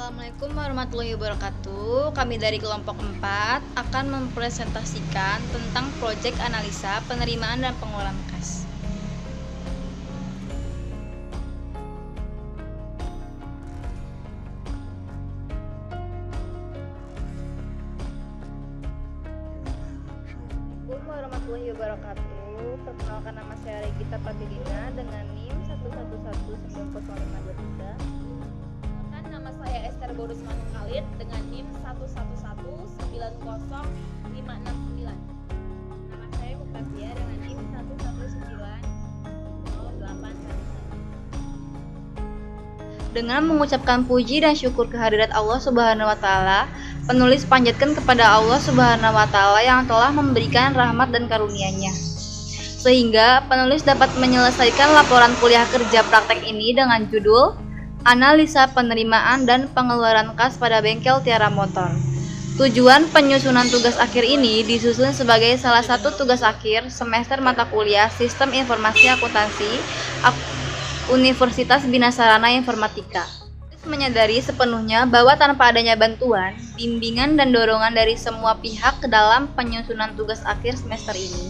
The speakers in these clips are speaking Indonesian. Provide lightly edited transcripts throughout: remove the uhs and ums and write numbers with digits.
Assalamualaikum warahmatullahi wabarakatuh. Kami dari kelompok 4 akan mempresentasikan tentang proyek analisa penerimaan dan pengeluaran kas. Assalamualaikum warahmatullahi wabarakatuh. Perkenalkan, nama saya Regita Pradilina dengan NIM 111900523. Nama saya Esther Borus Manung Khalid dengan NIM 111905669. Nama saya Muktasia dengan NIM 1190811. Dengan mengucapkan puji dan syukur kehadirat Allah Subhanahu wa taala, penulis panjatkan kepada Allah Subhanahu wa taala yang telah memberikan rahmat dan karunia-Nya, sehingga penulis dapat menyelesaikan laporan kuliah kerja praktek ini dengan judul Analisa Penerimaan dan Pengeluaran Kas pada Bengkel Tiara Motor. Tujuan penyusunan tugas akhir ini disusun sebagai salah satu tugas akhir semester mata kuliah Sistem Informasi Akuntansi Universitas Bina Sarana Informatika. Menyadari sepenuhnya bahwa tanpa adanya bantuan, bimbingan dan dorongan dari semua pihak ke dalam penyusunan tugas akhir semester ini.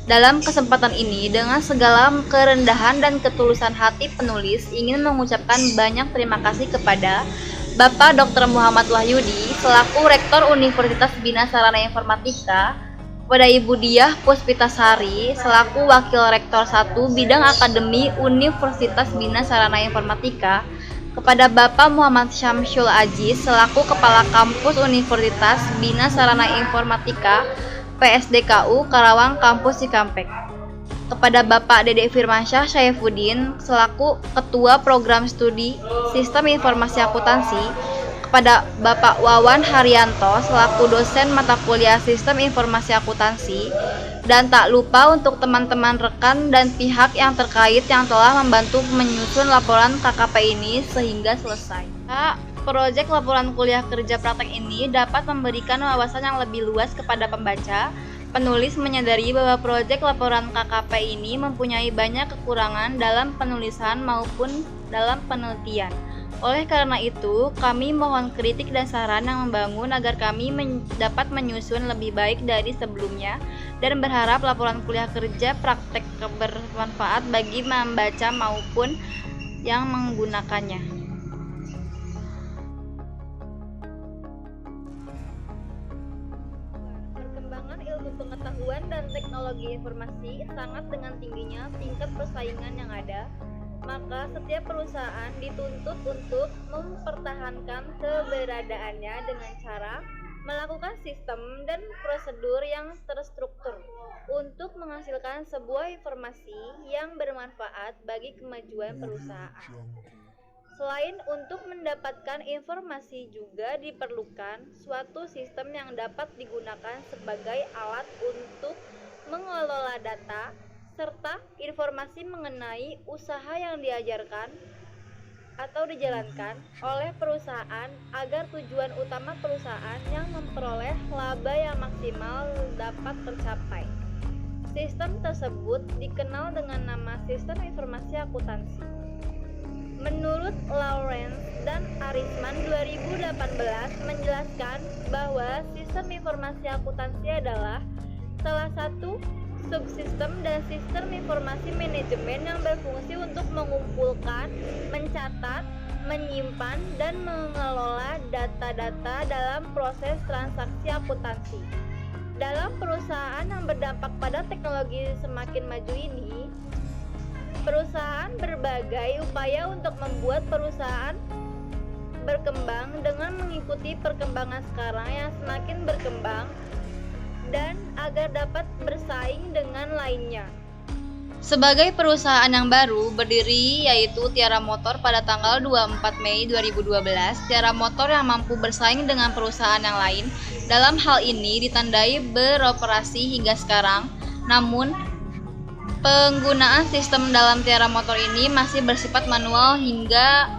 Dalam kesempatan ini, dengan segala kerendahan dan ketulusan hati, penulis ingin mengucapkan banyak terima kasih kepada Bapak Dr. Muhammad Wahyudi selaku Rektor Universitas Bina Sarana Informatika, kepada Ibu Diah Puspitasari selaku Wakil Rektor 1 Bidang Akademi Universitas Bina Sarana Informatika, kepada Bapak Muhammad Syamsul Aziz selaku Kepala Kampus Universitas Bina Sarana Informatika PSDKU Karawang Kampus Cikampek, kepada Bapak Dede Firmansyah Syaifuddin selaku Ketua Program Studi Sistem Informasi Akuntansi, kepada Bapak Wawan Haryanto selaku dosen mata kuliah Sistem Informasi Akuntansi, dan tak lupa untuk teman-teman rekan dan pihak yang terkait yang telah membantu menyusun laporan KKP ini sehingga selesai. Proyek laporan kuliah kerja praktek ini dapat memberikan wawasan yang lebih luas kepada pembaca. Penulis menyadari bahwa proyek laporan KKP ini mempunyai banyak kekurangan dalam penulisan maupun dalam penelitian. Oleh karena itu, kami mohon kritik dan saran yang membangun agar kami dapat menyusun lebih baik dari sebelumnya dan berharap laporan kuliah kerja praktek bermanfaat bagi membaca maupun yang menggunakannya. Perkembangan ilmu pengetahuan dan teknologi informasi sangat dengan tingginya tingkat persaingan yang ada, maka setiap perusahaan dituntut untuk mempertahankan keberadaannya dengan cara melakukan sistem dan prosedur yang terstruktur untuk menghasilkan sebuah informasi yang bermanfaat bagi kemajuan perusahaan. Selain untuk mendapatkan informasi, juga diperlukan suatu sistem yang dapat digunakan sebagai alat untuk mengelola data serta informasi mengenai usaha yang diajarkan atau dijalankan oleh perusahaan agar tujuan utama perusahaan yang memperoleh laba yang maksimal dapat tercapai. Sistem tersebut dikenal dengan nama Sistem Informasi Akuntansi. Menurut Lawrence dan Arisman 2018 menjelaskan bahwa sistem informasi akuntansi adalah salah satu subsistem dan sistem informasi manajemen yang berfungsi untuk mengumpulkan, mencatat, menyimpan, dan mengelola data-data dalam proses transaksi akuntansi. Dalam perusahaan yang berdampak pada teknologi semakin maju ini, perusahaan berbagai upaya untuk membuat perusahaan berkembang dengan mengikuti perkembangan sekarang yang semakin berkembang dan agar dapat bersaing dengan lainnya. Sebagai perusahaan yang baru berdiri yaitu Tiara Motor pada tanggal 24 Mei 2012, Tiara Motor yang mampu bersaing dengan perusahaan yang lain dalam hal ini ditandai beroperasi hingga sekarang. Namun, penggunaan sistem dalam Tiara Motor ini masih bersifat manual hingga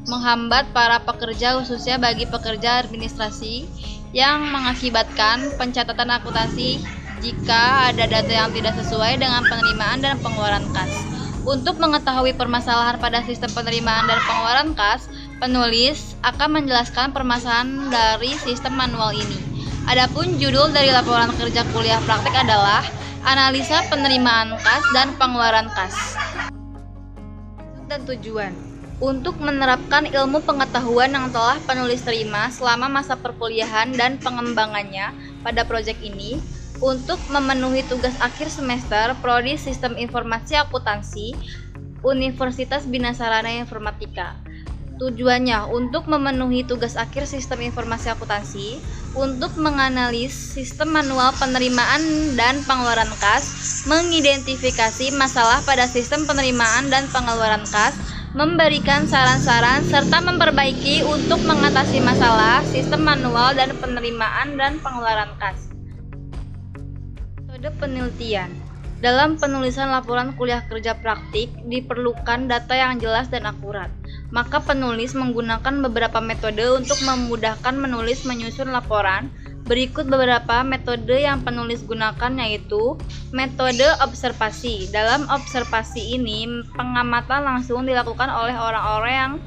menghambat para pekerja, khususnya bagi pekerja administrasi, yang mengakibatkan pencatatan akuntansi jika ada data yang tidak sesuai dengan penerimaan dan pengeluaran kas. Untuk mengetahui permasalahan pada sistem penerimaan dan pengeluaran kas, penulis akan menjelaskan permasalahan dari sistem manual ini. Adapun judul dari laporan kerja kuliah praktik adalah Analisa Penerimaan Kas dan Pengeluaran Kas. Dan tujuan untuk menerapkan ilmu pengetahuan yang telah penulis terima selama masa perkuliahan dan pengembangannya pada proyek ini, untuk memenuhi tugas akhir semester Prodi Sistem Informasi Akuntansi Universitas Bina Sarana Informatika. Tujuannya untuk memenuhi tugas akhir Sistem Informasi Akuntansi untuk menganalisis sistem manual penerimaan dan pengeluaran kas, mengidentifikasi masalah pada sistem penerimaan dan pengeluaran kas, memberikan saran-saran serta memperbaiki untuk mengatasi masalah sistem manual dan penerimaan dan pengeluaran kas. Metode penelitian. Dalam penulisan laporan kuliah kerja praktik diperlukan data yang jelas dan akurat. Maka penulis menggunakan beberapa metode untuk memudahkan menulis menyusun laporan. Berikut beberapa metode yang penulis gunakan, yaitu metode observasi. Dalam observasi ini, pengamatan langsung dilakukan oleh orang-orang yang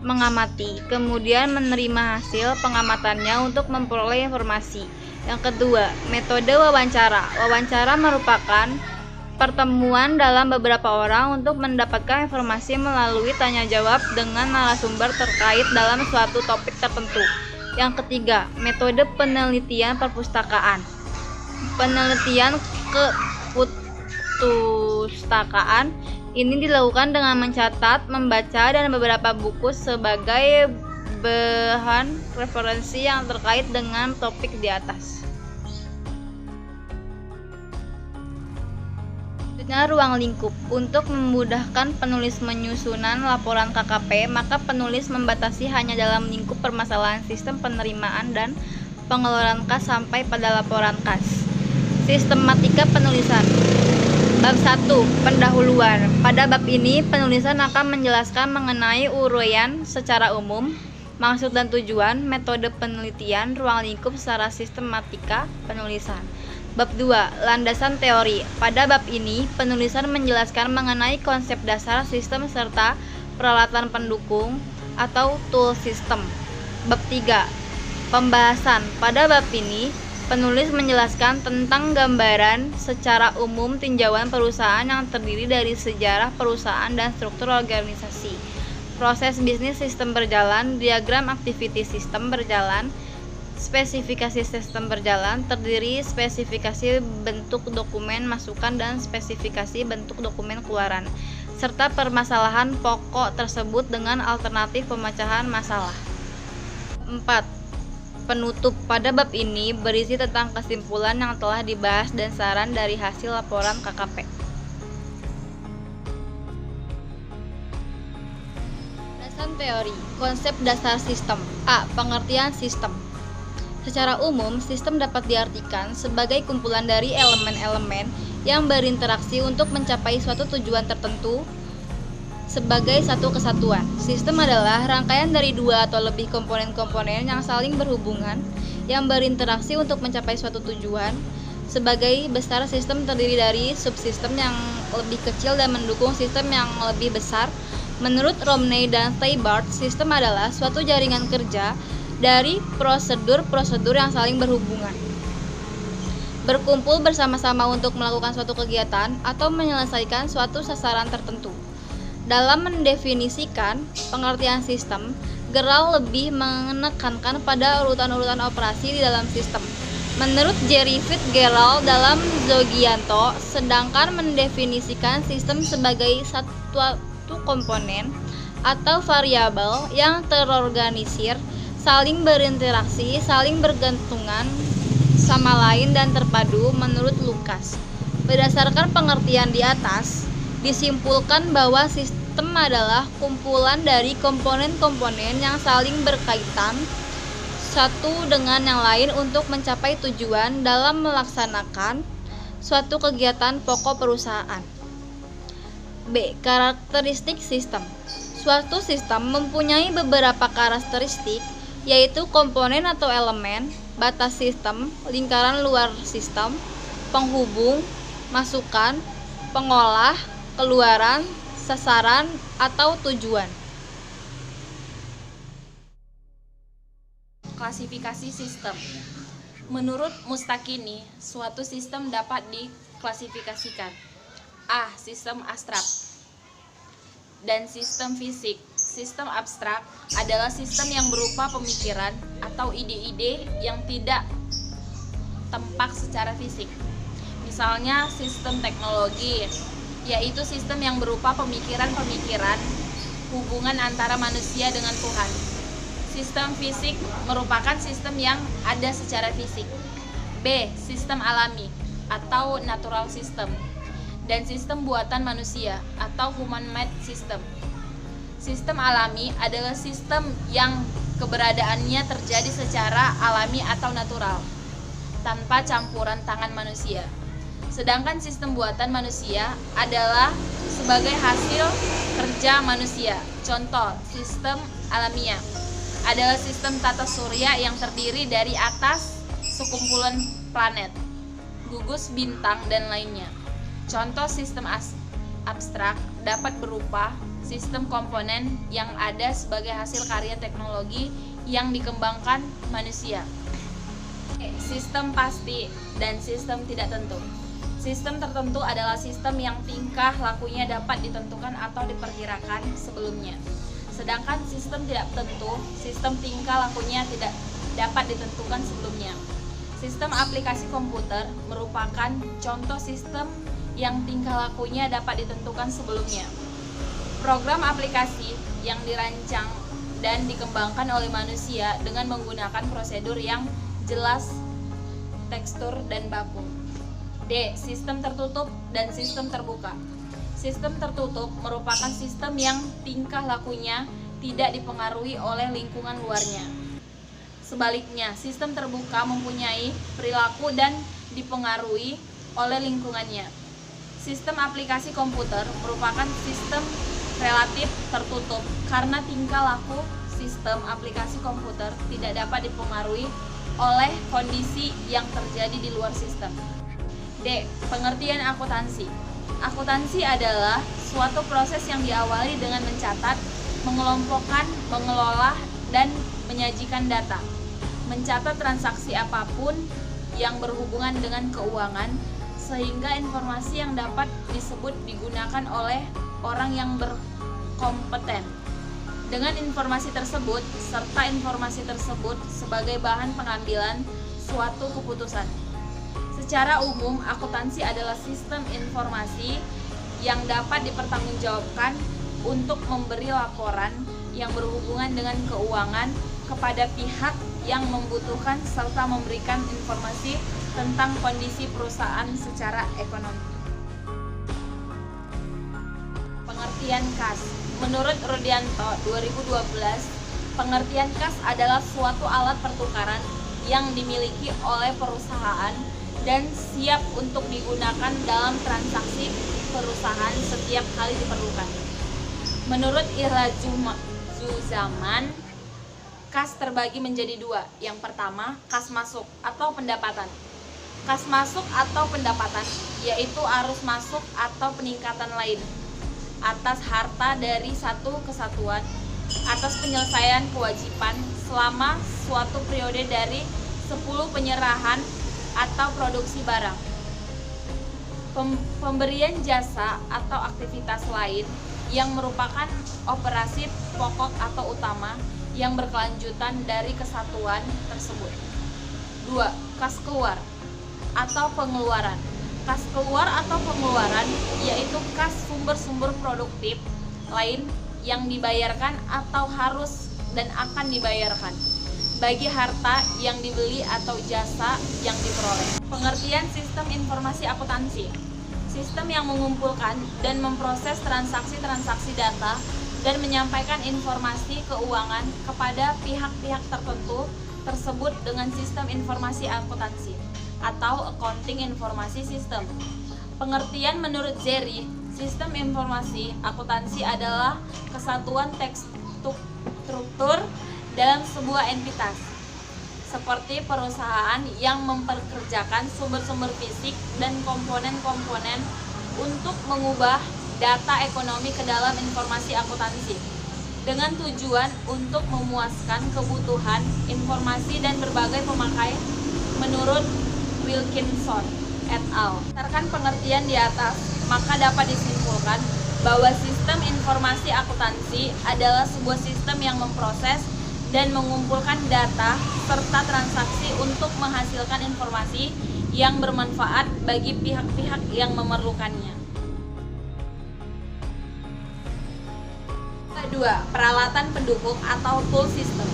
mengamati, kemudian menerima hasil pengamatannya untuk memperoleh informasi. Yang kedua, metode wawancara. Wawancara merupakan pertemuan dalam beberapa orang untuk mendapatkan informasi melalui tanya jawab dengan narasumber terkait dalam suatu topik tertentu. Yang ketiga, metode penelitian perpustakaan. Penelitian kepustakaan ini dilakukan dengan mencatat, membaca, dan beberapa buku sebagai bahan referensi yang terkait dengan topik di atas. Dengan ruang lingkup, untuk memudahkan penulis menyusunan laporan KKP, maka penulis membatasi hanya dalam lingkup permasalahan sistem penerimaan dan pengeluaran kas sampai pada laporan kas. Sistematika penulisan. Bab 1. Pendahuluan. Pada bab ini, penulisan akan menjelaskan mengenai uraian secara umum, maksud dan tujuan, metode penelitian, ruang lingkup secara sistematika penulisan. Bab 2. Landasan teori. Pada bab ini, penulisan menjelaskan mengenai konsep dasar sistem serta peralatan pendukung atau tool system. Bab 3. Pembahasan. Pada bab ini, penulis menjelaskan tentang gambaran secara umum tinjauan perusahaan yang terdiri dari sejarah perusahaan dan struktur organisasi, proses bisnis sistem berjalan, diagram activity sistem berjalan, spesifikasi sistem berjalan, terdiri spesifikasi bentuk dokumen masukan dan spesifikasi bentuk dokumen keluaran, serta permasalahan pokok tersebut dengan alternatif pemecahan masalah. 4. Penutup. Pada bab ini berisi tentang kesimpulan yang telah dibahas dan saran dari hasil laporan KKP. Landasan teori. Konsep dasar sistem. A. Pengertian sistem. Secara umum, sistem dapat diartikan sebagai kumpulan dari elemen-elemen yang berinteraksi untuk mencapai suatu tujuan tertentu sebagai satu kesatuan. Sistem adalah rangkaian dari dua atau lebih komponen-komponen yang saling berhubungan yang berinteraksi untuk mencapai suatu tujuan. Sebagai besar, sistem terdiri dari subsistem yang lebih kecil dan mendukung sistem yang lebih besar. Menurut Romney dan Steibart, sistem adalah suatu jaringan kerja dari prosedur-prosedur yang saling berhubungan, berkumpul bersama-sama untuk melakukan suatu kegiatan atau menyelesaikan suatu sasaran tertentu. Dalam mendefinisikan pengertian sistem, Geral lebih menekankan pada urutan-urutan operasi di dalam sistem. Menurut Jerry Fitzgerald dalam Zogianto, sedangkan mendefinisikan sistem sebagai suatu komponen atau variabel yang terorganisir, saling berinteraksi, saling bergantungan sama lain dan terpadu. Menurut Lucas, berdasarkan pengertian di atas, disimpulkan bahwa sistem adalah kumpulan dari komponen-komponen yang saling berkaitan satu dengan yang lain untuk mencapai tujuan dalam melaksanakan suatu kegiatan pokok perusahaan. B. Karakteristik sistem. Suatu sistem mempunyai beberapa karakteristik, yaitu komponen atau elemen, batas sistem, lingkaran luar sistem, penghubung, masukan, pengolah, keluaran, sasaran, atau tujuan. Klasifikasi sistem. Menurut Mustakini, suatu sistem dapat diklasifikasikan: A. Sistem abstrak dan sistem fisik. Sistem abstrak adalah sistem yang berupa pemikiran atau ide-ide yang tidak tampak secara fisik. Misalnya sistem teknologi, yaitu sistem yang berupa pemikiran-pemikiran hubungan antara manusia dengan Tuhan. Sistem fisik merupakan sistem yang ada secara fisik. B. Sistem alami atau natural system, dan sistem buatan manusia atau human-made system. Sistem alami adalah sistem yang keberadaannya terjadi secara alami atau natural, tanpa campuran tangan manusia. Sedangkan sistem buatan manusia adalah sebagai hasil kerja manusia. Contoh, sistem alamiah adalah sistem tata surya yang terdiri dari atas sekumpulan planet, gugus bintang, dan lainnya. Contoh sistem abstrak dapat berupa sistem komponen yang ada sebagai hasil karya teknologi yang dikembangkan manusia. Sistem pasti dan sistem tidak tentu. Sistem tertentu adalah sistem yang tingkah lakunya dapat ditentukan atau diperkirakan sebelumnya. Sedangkan sistem tidak tentu, sistem tingkah lakunya tidak dapat ditentukan sebelumnya. Sistem aplikasi komputer merupakan contoh sistem yang tingkah lakunya dapat ditentukan sebelumnya. Program aplikasi yang dirancang dan dikembangkan oleh manusia dengan menggunakan prosedur yang jelas, tekstur, dan baku. D. Sistem tertutup dan sistem terbuka. Sistem tertutup merupakan sistem yang tingkah lakunya tidak dipengaruhi oleh lingkungan luarnya. Sebaliknya, sistem terbuka mempunyai perilaku dan dipengaruhi oleh lingkungannya. Sistem aplikasi komputer merupakan sistem relatif tertutup karena tingkah laku sistem aplikasi komputer tidak dapat dipengaruhi oleh kondisi yang terjadi di luar sistem. D. Pengertian akuntansi. Akuntansi adalah suatu proses yang diawali dengan mencatat, mengelompokkan, mengelola, dan menyajikan data. Mencatat transaksi apapun yang berhubungan dengan keuangan, sehingga informasi yang dapat disebut digunakan oleh orang yang berkompeten. Dengan informasi tersebut, serta informasi tersebut sebagai bahan pengambilan suatu keputusan. Secara umum, akuntansi adalah sistem informasi yang dapat dipertanggungjawabkan untuk memberi laporan yang berhubungan dengan keuangan kepada pihak yang membutuhkan serta memberikan informasi tentang kondisi perusahaan secara ekonomi. Pengertian kas. Menurut Rudianto 2012, pengertian kas adalah suatu alat pertukaran yang dimiliki oleh perusahaan dan siap untuk digunakan dalam transaksi perusahaan setiap kali diperlukan. Menurut Zaman, kas terbagi menjadi dua. Yang pertama, kas masuk atau pendapatan. Kas masuk atau pendapatan yaitu arus masuk atau peningkatan lain atas harta dari satu kesatuan atas penyelesaian kewajiban selama suatu periode dari 10 penyerahan atau produksi barang. Pemberian jasa atau aktivitas lain yang merupakan operasi pokok atau utama yang berkelanjutan dari kesatuan tersebut. 2. Kas keluar atau pengeluaran. Kas keluar atau pengeluaran yaitu kas sumber-sumber produktif lain yang dibayarkan atau harus dan akan dibayarkan bagi harta yang dibeli atau jasa yang diperoleh. Pengertian sistem informasi akuntansi. Sistem yang mengumpulkan dan memproses transaksi-transaksi data dan menyampaikan informasi keuangan kepada pihak-pihak tertentu tersebut dengan sistem informasi akuntansi atau accounting informasi system. Pengertian menurut Jerry, sistem informasi akuntansi adalah kesatuan struktur dalam sebuah entitas, seperti perusahaan yang memperkerjakan sumber-sumber fisik dan komponen-komponen untuk mengubah data ekonomi ke dalam informasi akuntansi dengan tujuan untuk memuaskan kebutuhan informasi dan berbagai pemakai menurut Wilkinson et al. Berdasarkan pengertian di atas, maka dapat disimpulkan bahwa sistem informasi akuntansi adalah sebuah sistem yang memproses dan mengumpulkan data serta transaksi untuk menghasilkan informasi yang bermanfaat bagi pihak-pihak yang memerlukannya. Kedua, peralatan pendukung atau tool system.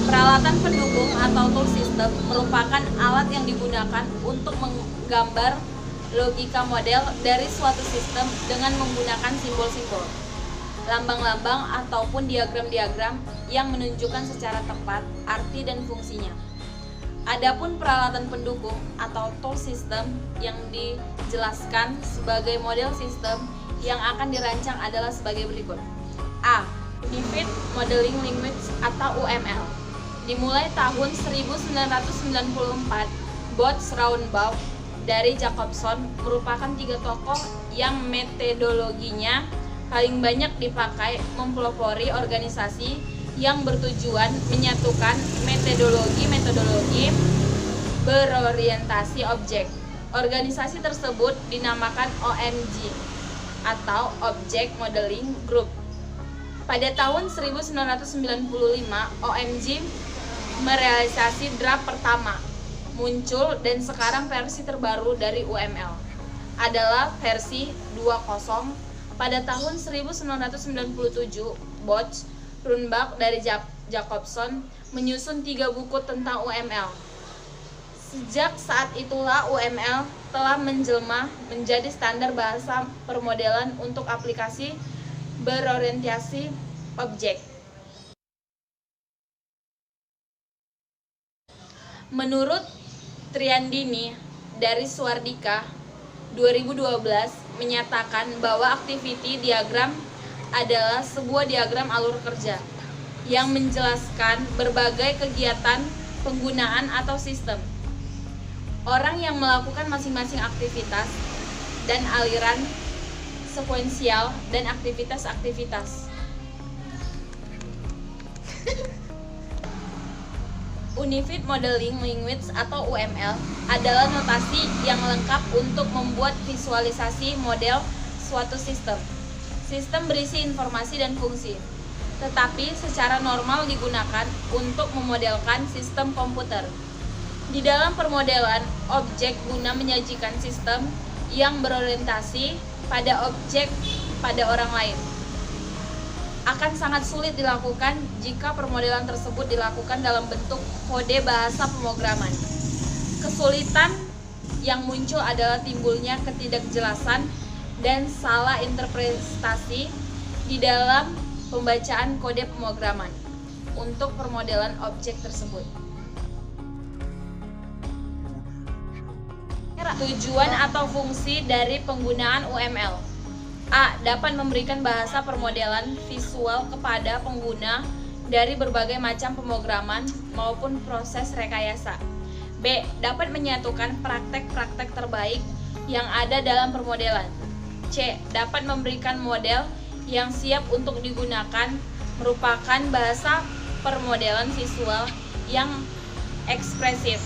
Peralatan pendukung atau tool system merupakan alat yang digunakan untuk menggambar logika model dari suatu sistem dengan menggunakan simbol-simbol, lambang-lambang ataupun diagram-diagram yang menunjukkan secara tepat arti dan fungsinya. Adapun peralatan pendukung atau tool system yang dijelaskan sebagai model sistem yang akan dirancang adalah sebagai berikut. A. Unified Modeling Language atau UML. Dimulai tahun 1994, Booth Rounbaugh dari Jacobson merupakan 3 tokoh yang metodologinya paling banyak dipakai mempelopori organisasi yang bertujuan menyatukan metodologi berorientasi objek. Organisasi tersebut dinamakan OMG atau Object Modeling Group. Pada tahun 1995, OMG merealisasi draft pertama muncul dan sekarang versi terbaru dari UML adalah versi 2.0. Pada tahun 1997, Booth Rounbaugh dari Jacobson menyusun 3 buku tentang UML. Sejak saat itulah UML telah menjelma menjadi standar bahasa permodelan untuk aplikasi berorientasi objek. Menurut Triandini dari Swardika 2012 menyatakan bahwa activity diagram adalah sebuah diagram alur kerja yang menjelaskan berbagai kegiatan penggunaan atau sistem. Orang yang melakukan masing-masing aktivitas dan aliran sekuensial dan aktivitas-aktivitas. Unified Modeling Language atau UML adalah notasi yang lengkap untuk membuat visualisasi model suatu sistem. Sistem berisi informasi dan fungsi, tetapi secara normal digunakan untuk memodelkan sistem komputer. Di dalam permodelan objek guna menyajikan sistem yang berorientasi pada objek pada orang lain akan sangat sulit dilakukan jika permodelan tersebut dilakukan dalam bentuk kode bahasa pemrograman. Kesulitan yang muncul adalah timbulnya ketidakjelasan dan salah interpretasi di dalam pembacaan kode pemrograman untuk permodelan objek tersebut. Tujuan atau fungsi dari penggunaan UML. A. Dapat memberikan bahasa permodelan visual kepada pengguna dari berbagai macam pemrograman maupun proses rekayasa. B. Dapat menyatukan praktek-praktek terbaik yang ada dalam permodelan. C. Dapat memberikan model yang siap untuk digunakan, merupakan bahasa permodelan visual yang ekspresif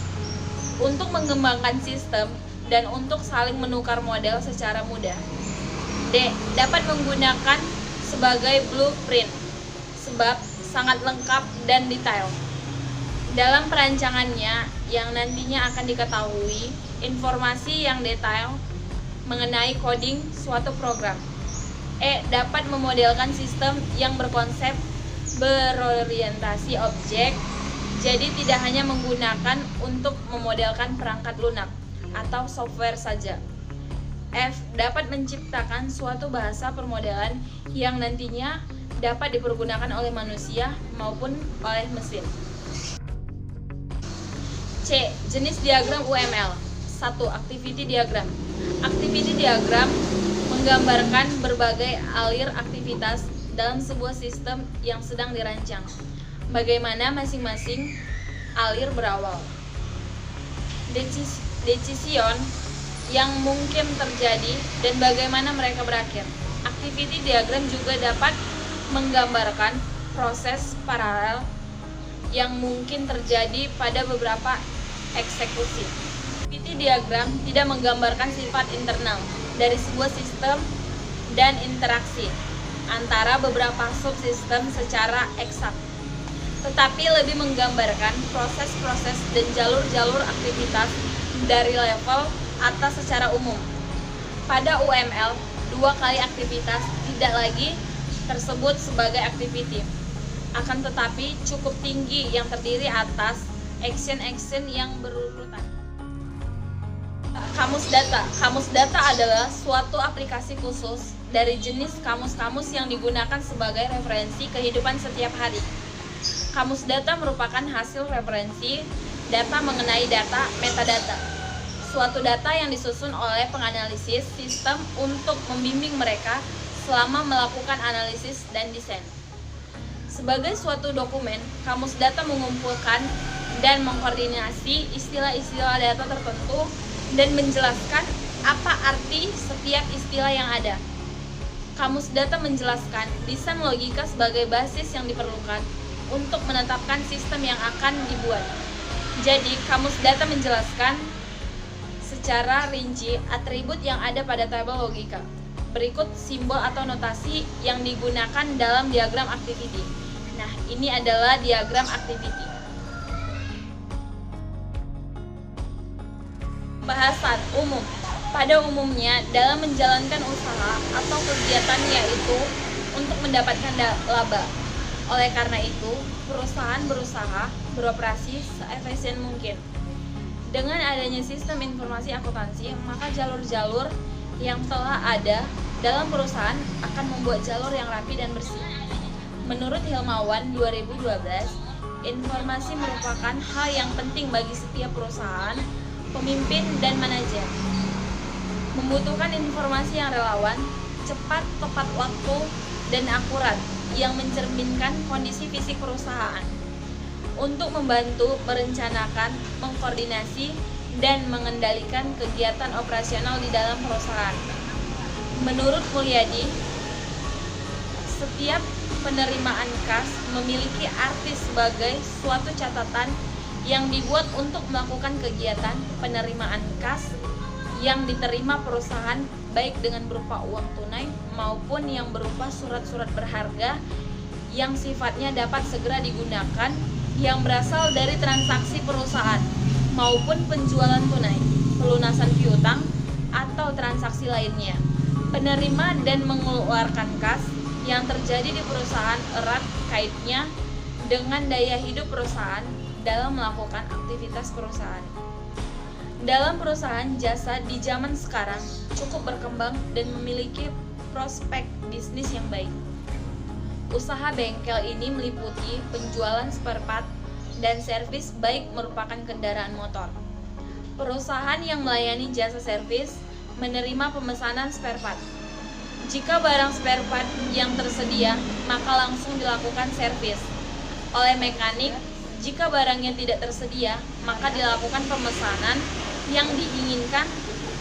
untuk mengembangkan sistem dan untuk saling menukar model secara mudah. D. Dapat menggunakan sebagai blueprint sebab sangat lengkap dan detail dalam perancangannya yang nantinya akan diketahui informasi yang detail mengenai coding suatu program. E. Dapat memodelkan sistem yang berkonsep berorientasi objek, jadi tidak hanya menggunakan untuk memodelkan perangkat lunak atau software saja. F. Dapat menciptakan suatu bahasa permodelan yang nantinya dapat dipergunakan oleh manusia maupun oleh mesin. C. Jenis diagram UML. 1. Activity diagram. Activity diagram menggambarkan berbagai alir aktivitas dalam sebuah sistem yang sedang dirancang, bagaimana masing-masing alir berawal, decision yang mungkin terjadi, dan bagaimana mereka berakhir. Activity diagram juga dapat menggambarkan proses paralel yang mungkin terjadi pada beberapa eksekusi. Activity diagram tidak menggambarkan sifat internal dari sebuah sistem dan interaksi antara beberapa subsistem secara eksak, tetapi lebih menggambarkan proses-proses dan jalur-jalur aktivitas dari level atas secara umum. Pada UML, 2 kali aktivitas tidak lagi tersebut sebagai activity, akan tetapi cukup tinggi yang terdiri atas action-action yang berurutan. Kamus data. Kamus data adalah suatu aplikasi khusus dari jenis kamus-kamus yang digunakan sebagai referensi kehidupan setiap hari. Kamus data merupakan hasil referensi data mengenai data metadata, suatu data yang disusun oleh penganalisis sistem untuk membimbing mereka selama melakukan analisis dan desain. Sebagai suatu dokumen, kamus data mengumpulkan dan mengkoordinasi istilah-istilah data tertentu dan menjelaskan apa arti setiap istilah yang ada. Kamus data menjelaskan desain logika sebagai basis yang diperlukan untuk menetapkan sistem yang akan dibuat. Jadi, kamus data menjelaskan secara rinci atribut yang ada pada tabel logika. Berikut simbol atau notasi yang digunakan dalam diagram activity. Nah, ini adalah diagram activity. Bahasan umum. Pada umumnya, dalam menjalankan usaha atau kegiatan yaitu untuk mendapatkan laba. Oleh karena itu, perusahaan berusaha beroperasi seefisien mungkin. Dengan adanya sistem informasi akuntansi, maka jalur-jalur yang telah ada dalam perusahaan akan membuat jalur yang rapi dan bersih. Menurut Hilmawan 2012, informasi merupakan hal yang penting bagi setiap perusahaan, pemimpin, dan manajer. Membutuhkan informasi yang relawan, cepat, tepat waktu, dan akurat yang mencerminkan kondisi fisik perusahaan untuk membantu merencanakan, mengkoordinasi, dan mengendalikan kegiatan operasional di dalam perusahaan. Menurut Mulyadi, setiap penerimaan kas memiliki arti sebagai suatu catatan yang dibuat untuk melakukan kegiatan penerimaan kas yang diterima perusahaan baik dengan berupa uang tunai maupun yang berupa surat-surat berharga yang sifatnya dapat segera digunakan yang berasal dari transaksi perusahaan maupun penjualan tunai, pelunasan piutang, atau transaksi lainnya. Penerima dan mengeluarkan kas yang terjadi di perusahaan erat kaitnya dengan daya hidup perusahaan dalam melakukan aktivitas perusahaan. Dalam perusahaan jasa di zaman sekarang cukup berkembang dan memiliki prospek bisnis yang baik. Usaha bengkel ini meliputi penjualan spare part dan servis baik merupakan kendaraan motor. Perusahaan yang melayani jasa servis menerima pemesanan spare part. Jika barang spare part yang tersedia, maka langsung dilakukan servis oleh mekanik. Jika barangnya tidak tersedia, maka dilakukan pemesanan yang diinginkan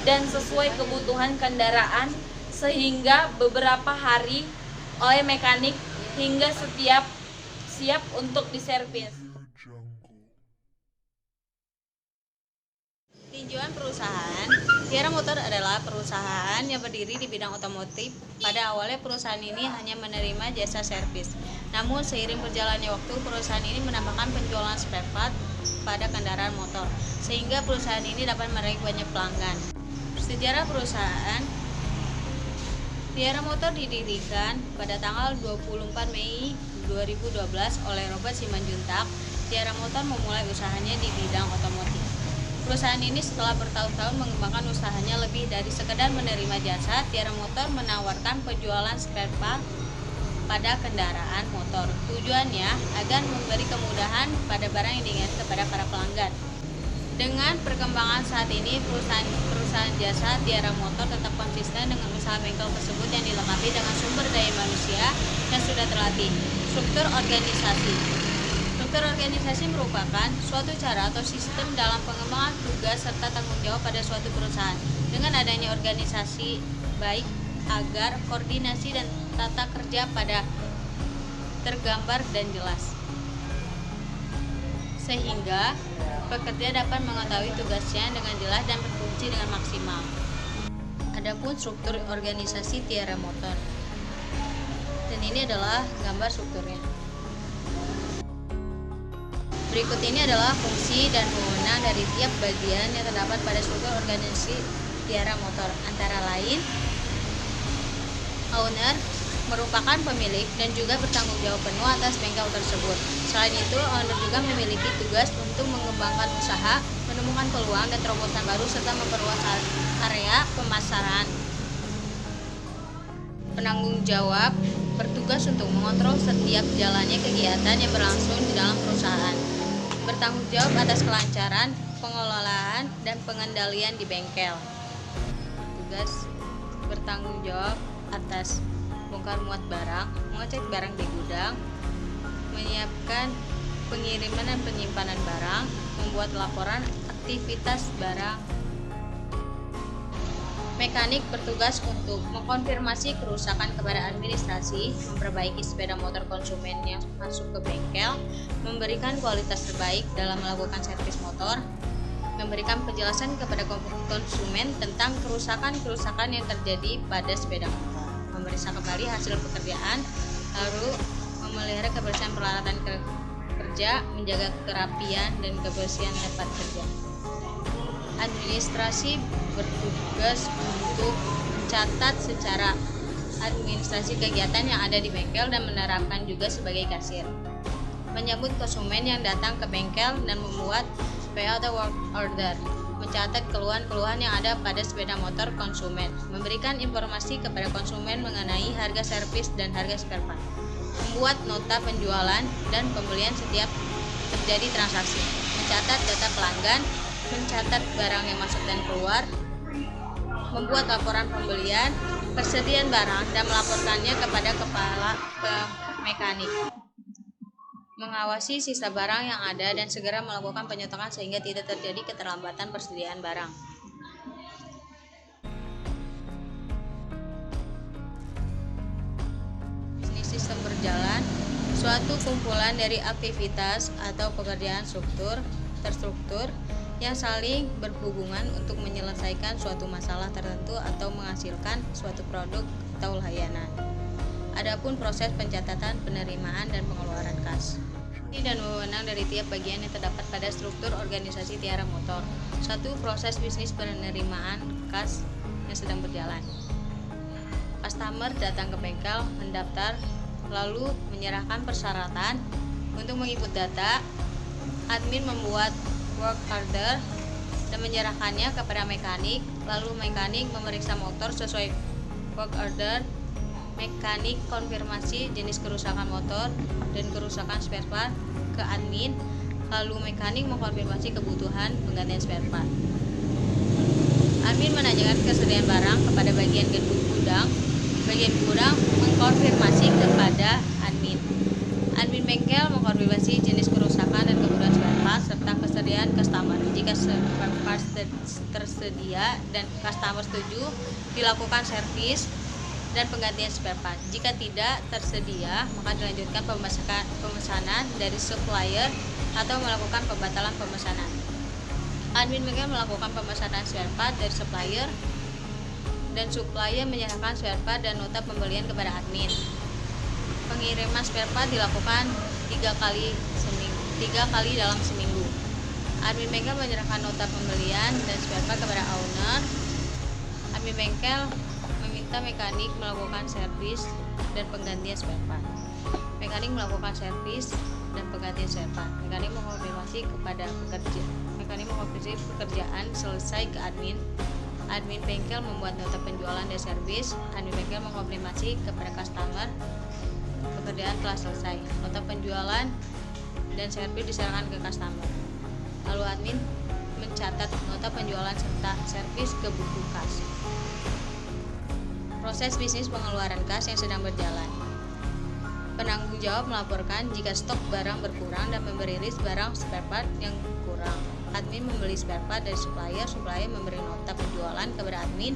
dan sesuai kebutuhan kendaraan sehingga beberapa hari oleh mekanik hingga siap untuk diservis. Tinjauan perusahaan. Tiara Motor adalah perusahaan yang berdiri di bidang otomotif. Pada awalnya perusahaan ini hanya menerima jasa servis. Namun seiring berjalannya waktu, perusahaan ini menambahkan penjualan spare part pada kendaraan motor, sehingga perusahaan ini dapat meraih banyak pelanggan. Sejarah perusahaan. Tiara Motor didirikan pada tanggal 24 Mei 2012 oleh Robert Simanjuntak. Tiara Motor memulai usahanya di bidang otomotif. Perusahaan ini setelah bertahun-tahun mengembangkan usahanya lebih dari sekedar menerima jasa. Tiara Motor menawarkan penjualan spare part pada kendaraan motor. Tujuannya agar memberi kemudahan pada barang yang diinginkan kepada para pelanggan. Dengan perkembangan saat ini, perusahaan jasa Tiara Motor tetap konsisten dengan usaha bengkel tersebut yang dilengkapi dengan sumber daya manusia yang sudah terlatih. Struktur organisasi. Struktur organisasi merupakan suatu cara atau sistem dalam pengembangan tugas serta tanggung jawab pada suatu perusahaan. Dengan adanya organisasi baik agar koordinasi dan tata kerja pada tergambar dan jelas, sehingga pekerja dapat mengetahui tugasnya dengan jelas dan berfungsi dengan maksimal. Adapun struktur organisasi Tiara Motor, dan ini adalah gambar strukturnya. Berikut ini adalah fungsi dan wewenang dari tiap bagian yang terdapat pada struktur organisasi Tiara Motor. Antara lain, owner merupakan pemilik dan juga bertanggung jawab penuh atas bengkel tersebut. Selain itu, owner juga memiliki tugas untuk mengembangkan usaha, menemukan peluang dan terobosan baru, serta memperluas area pemasaran. Penanggung jawab bertugas untuk mengontrol setiap jalannya kegiatan yang berlangsung di dalam perusahaan. Bertanggung jawab atas kelancaran, pengelolaan, dan pengendalian di bengkel. Tugas bertanggung jawab atas bongkar muat barang, mengecek barang di gudang, menyiapkan pengiriman dan penyimpanan barang, membuat laporan aktivitas barang. Mekanik bertugas untuk mengkonfirmasi kerusakan kepada administrasi, memperbaiki sepeda motor konsumen yang masuk ke bengkel, memberikan kualitas terbaik dalam melakukan servis motor, memberikan penjelasan kepada konsumen tentang kerusakan-kerusakan yang terjadi pada sepeda motor, memeriksa kembali hasil pekerjaan, lalu memelihara kebersihan peralatan kerja, menjaga kerapian dan kebersihan tempat kerja. Administrasi bertugas untuk mencatat secara administrasi kegiatan yang ada di bengkel dan menerapkan juga sebagai kasir. Menyambut konsumen yang datang ke bengkel dan membuat PO atau work order, mencatat keluhan-keluhan yang ada pada sepeda motor konsumen, memberikan informasi kepada konsumen mengenai harga servis dan harga spare part, membuat nota penjualan dan pembelian setiap terjadi transaksi, mencatat data pelanggan, mencatat barang yang masuk dan keluar, membuat laporan pembelian, persediaan barang, dan melaporkannya kepada kepala mekanik. Mengawasi sisa barang yang ada dan segera melakukan penyotokan sehingga tidak terjadi keterlambatan persediaan barang. Bisnis sistem berjalan, suatu kumpulan dari aktivitas atau pekerjaan terstruktur yang saling berhubungan untuk menyelesaikan suatu masalah tertentu atau menghasilkan suatu produk atau layanan. Adapun proses pencatatan, penerimaan, dan pengeluaran kas dan wewenang dari tiap bagian yang terdapat pada struktur organisasi Tiara Motor. 1. Proses bisnis penerimaan kas yang sedang berjalan. Customer datang ke bengkel, mendaftar, lalu menyerahkan persyaratan untuk menginput data. Admin membuat work order dan menyerahkannya kepada mekanik, lalu mekanik memeriksa motor sesuai work order. Mekanik konfirmasi jenis kerusakan motor dan kerusakan spare part ke admin, lalu mekanik mengkonfirmasi kebutuhan penggantian spare part. Admin menanyakan kesediaan barang kepada bagian gudang. Bagian gudang mengkonfirmasi kepada admin. Admin bengkel mengkonfirmasi jenis kerusakan dan kebutuhan spare part serta kesediaan customer. Jika spare part tersedia dan customer setuju, dilakukan servis dan penggantian spare part. Jika tidak tersedia, maka dilanjutkan pemesanan dari supplier atau melakukan pembatalan pemesanan. Admin bengkel melakukan pemesanan spare part dari supplier dan supplier menyerahkan spare part dan nota pembelian kepada admin. Pengiriman spare part dilakukan 3 kali dalam seminggu. Admin bengkel menyerahkan nota pembelian dan spare part kepada owner. Admin bengkel meminta mekanik melakukan servis dan penggantian spare part. Mekanik melakukan servis dan penggantian spare part. Mekanik mengonfirmasi kepada pekerja. Mekanik mengonfirmasi pekerjaan selesai ke admin. Admin bengkel membuat nota penjualan dan servis. Admin bengkel mengonfirmasi kepada customer pekerjaan telah selesai. Nota penjualan dan servis diserahkan ke customer. Lalu admin mencatat nota penjualan serta servis ke buku kas. Proses bisnis pengeluaran kas yang sedang berjalan. Penanggung jawab melaporkan jika stok barang berkurang dan memberi list barang spare part yang kurang. Admin membeli spare part dari supplier memberi nota penjualan kepada admin.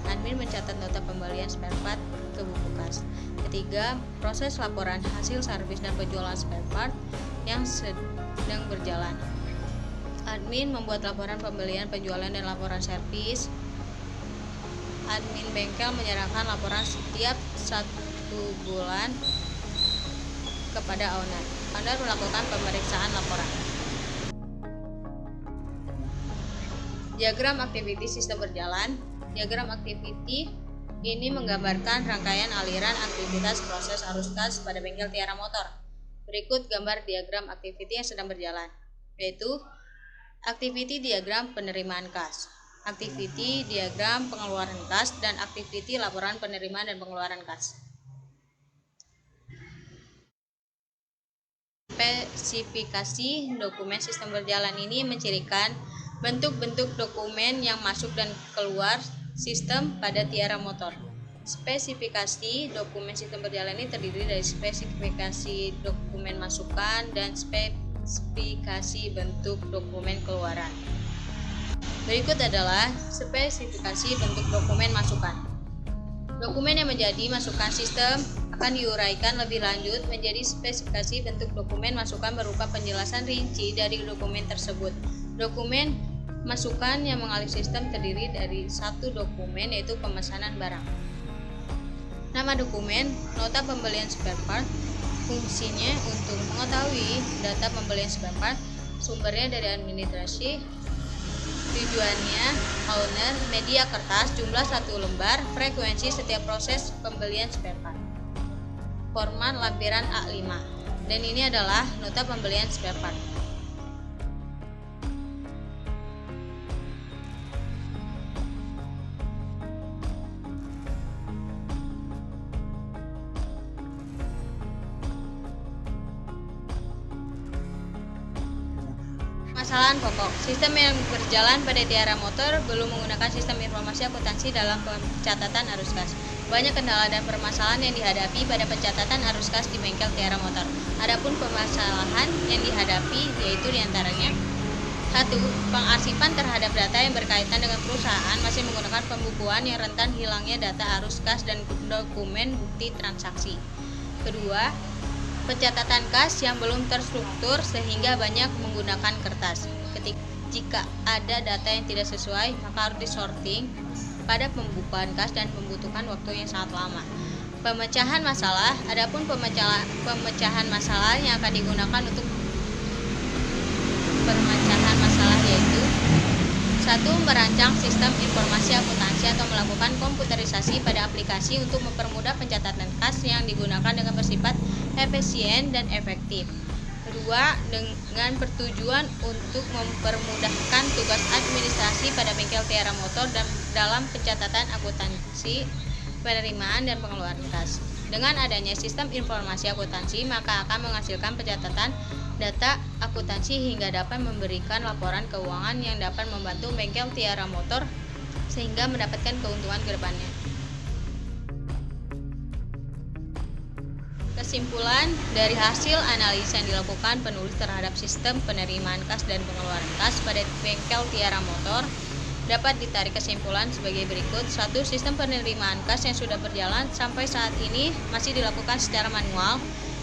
Admin mencatat nota pembelian spare part ke buku kas. Ketiga, proses laporan hasil servis dan penjualan spare part yang sedang berjalan. Admin membuat laporan pembelian, penjualan, dan laporan servis. Admin bengkel menyerahkan laporan setiap 1 bulan kepada owner. Owner melakukan pemeriksaan laporan. Diagram aktiviti sistem berjalan. Diagram aktiviti ini menggambarkan rangkaian aliran aktivitas proses arus kas pada bengkel Tiara Motor. Berikut gambar diagram aktiviti yang sedang berjalan, yaitu aktiviti diagram penerimaan kas, aktiviti diagram pengeluaran kas, dan aktiviti laporan penerimaan dan pengeluaran kas. Spesifikasi dokumen sistem berjalan ini mencirikan bentuk-bentuk dokumen yang masuk dan keluar sistem pada Tiara Motor. Spesifikasi dokumen sistem berjalan ini terdiri dari spesifikasi dokumen masukan dan spesifikasi bentuk dokumen keluaran. Berikut adalah spesifikasi bentuk dokumen masukan. Dokumen yang menjadi masukan sistem akan diuraikan lebih lanjut menjadi spesifikasi bentuk dokumen masukan berupa penjelasan rinci dari dokumen tersebut. Dokumen masukan yang mengalir sistem terdiri dari satu dokumen, yaitu pemesanan barang. Nama dokumen, nota pembelian spare part. Fungsinya untuk mengetahui data pembelian spare part, sumbernya dari administrasi, tujuannya owner, media kertas, jumlah 1 lembar, frekuensi setiap proses pembelian spare part. Format lampiran A5. Dan ini adalah nota pembelian spare part. Permasalahan pokok. Sistem yang berjalan pada Tiara Motor belum menggunakan sistem informasi akuntansi dalam pencatatan arus kas. Banyak kendala dan permasalahan yang dihadapi pada pencatatan arus kas di bengkel Tiara Motor. Adapun permasalahan yang dihadapi yaitu diantaranya: 1. Pengarsipan terhadap data yang berkaitan dengan perusahaan masih menggunakan pembukuan yang rentan hilangnya data arus kas dan dokumen bukti transaksi. Kedua, pencatatan kas yang belum terstruktur sehingga banyak menggunakan kertas. Jika ada data yang tidak sesuai, maka harus disorting pada pembukuan kas dan membutuhkan waktu yang sangat lama. Pemecahan masalah. Adapun pemecahan masalah yang akan digunakan untuk pemecahan masalah yaitu: 1. Merancang sistem informasi akuntansi atau melakukan komputerisasi pada aplikasi untuk mempermudah pencatatan kas yang digunakan dengan bersifat efisien dan efektif. Kedua, dengan bertujuan untuk mempermudahkan tugas administrasi pada bengkel Tiara Motor dan dalam pencatatan akuntansi, penerimaan, dan pengeluaran kas. Dengan adanya sistem informasi akuntansi, maka akan menghasilkan pencatatan data akuntansi hingga dapat memberikan laporan keuangan yang dapat membantu bengkel Tiara Motor sehingga mendapatkan keuntungan ke depannya. Kesimpulan dari hasil analisa yang dilakukan penulis terhadap sistem penerimaan kas dan pengeluaran kas pada bengkel Tiara Motor dapat ditarik kesimpulan sebagai berikut. 1. Sistem penerimaan kas yang sudah berjalan sampai saat ini masih dilakukan secara manual.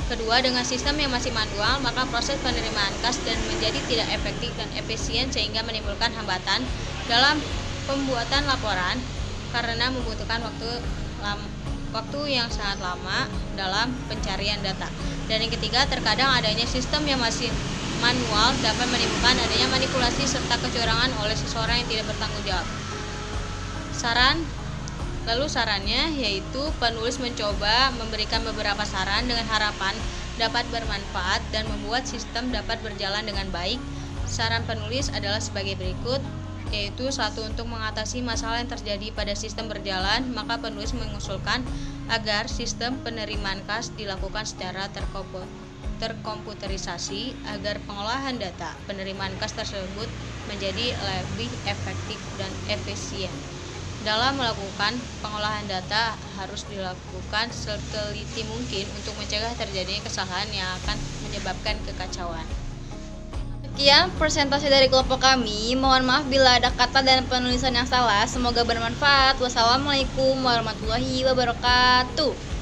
Kedua, dengan sistem yang masih manual, maka proses penerimaan kas dan menjadi tidak efektif dan efisien sehingga menimbulkan hambatan dalam pembuatan laporan karena membutuhkan waktu yang sangat lama dalam pencarian data. Dan yang ketiga, terkadang adanya sistem yang masih manual dapat menimbulkan adanya manipulasi serta kecurangan oleh seseorang yang tidak bertanggung jawab. Sarannya yaitu penulis mencoba memberikan beberapa saran dengan harapan dapat bermanfaat dan membuat sistem dapat berjalan dengan baik. Saran penulis adalah sebagai berikut, yaitu: 1. Untuk mengatasi masalah yang terjadi pada sistem berjalan, maka penulis mengusulkan agar sistem penerimaan kas dilakukan secara terkomputerisasi agar pengolahan data penerimaan kas tersebut menjadi lebih efektif dan efisien. Dalam melakukan pengolahan data harus dilakukan seteliti mungkin untuk mencegah terjadinya kesalahan yang akan menyebabkan kekacauan. Sekian presentasi dari kelompok kami. Mohon maaf bila ada kata dan penulisan yang salah. Semoga bermanfaat. Wassalamualaikum warahmatullahi wabarakatuh.